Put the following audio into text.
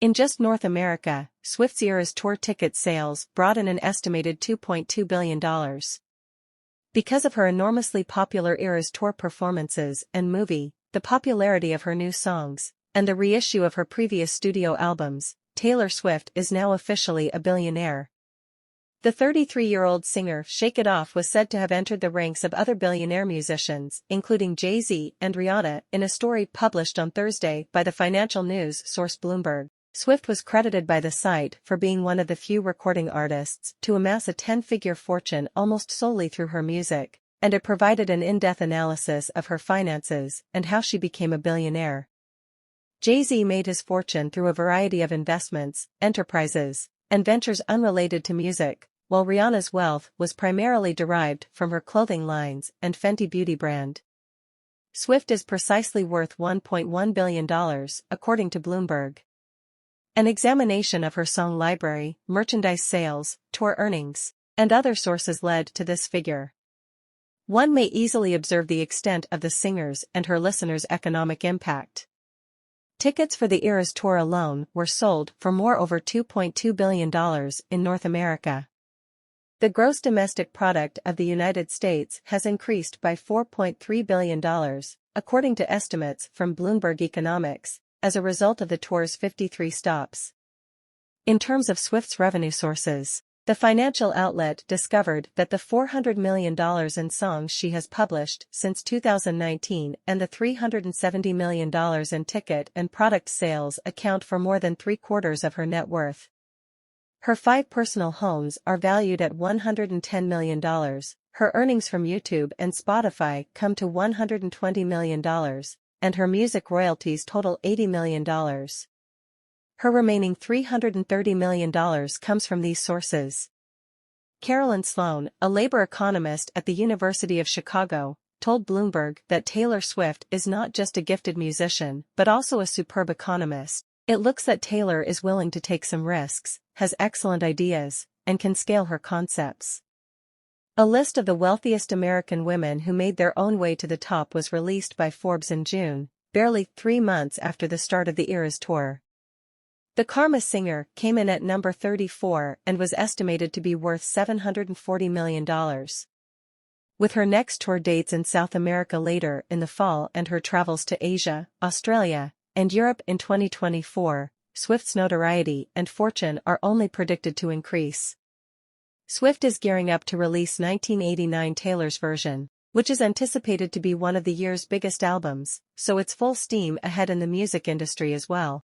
In just North America, Swift's Eras Tour ticket sales brought in an estimated $2.2 billion. Because of her enormously popular Eras Tour performances and movie, the popularity of her new songs, and the reissue of her previous studio albums, Taylor Swift is now officially a billionaire. The 33-year-old singer Shake It Off was said to have entered the ranks of other billionaire musicians, including Jay Z and Rihanna, in a story published on Thursday by the financial news source Bloomberg. Swift was credited by the site for being one of the few recording artists to amass a 10-figure fortune almost solely through her music, and it provided an in-depth analysis of her finances and how she became a billionaire. Jay Z made his fortune through a variety of investments, enterprises, and ventures unrelated to music, while Rihanna's wealth was primarily derived from her clothing lines and Fenty beauty brand. Swift is precisely worth $1.1 billion, according to Bloomberg. An examination of her song library, merchandise sales, tour earnings, and other sources led to this figure. One may easily observe the extent of the singer's and her listeners' economic impact. Tickets for the Eras Tour alone were sold for more over $2.2 billion in North America. The gross domestic product of the United States has increased by $4.3 billion, according to estimates from Bloomberg Economics, as a result of the tour's 53 stops. In terms of Swift's revenue sources, the financial outlet discovered that the $400 million in songs she has published since 2019 and the $370 million in ticket and product sales account for more than 3/4 of her net worth. Her 5 personal homes are valued at $110 million, her earnings from YouTube and Spotify come to $120 million, and her music royalties total $80 million. Her remaining $330 million comes from these sources. Carolyn Sloan, a labor economist at the University of Chicago, told Bloomberg that Taylor Swift is not just a gifted musician but also a superb economist. It looks that Taylor is willing to take some risks, has excellent ideas, and can scale her concepts. A list of the wealthiest American women who made their own way to the top was released by Forbes in June, barely 3 months after the start of the Eras Tour. The Karma singer came in at number 34 and was estimated to be worth $740 million. With her next tour dates in South America later in the fall and her travels to Asia, Australia, and Europe in 2024, Swift's notoriety and fortune are only predicted to increase. Swift is gearing up to release 1989 Taylor's version, which is anticipated to be one of the year's biggest albums, so it's full steam ahead in the music industry as well.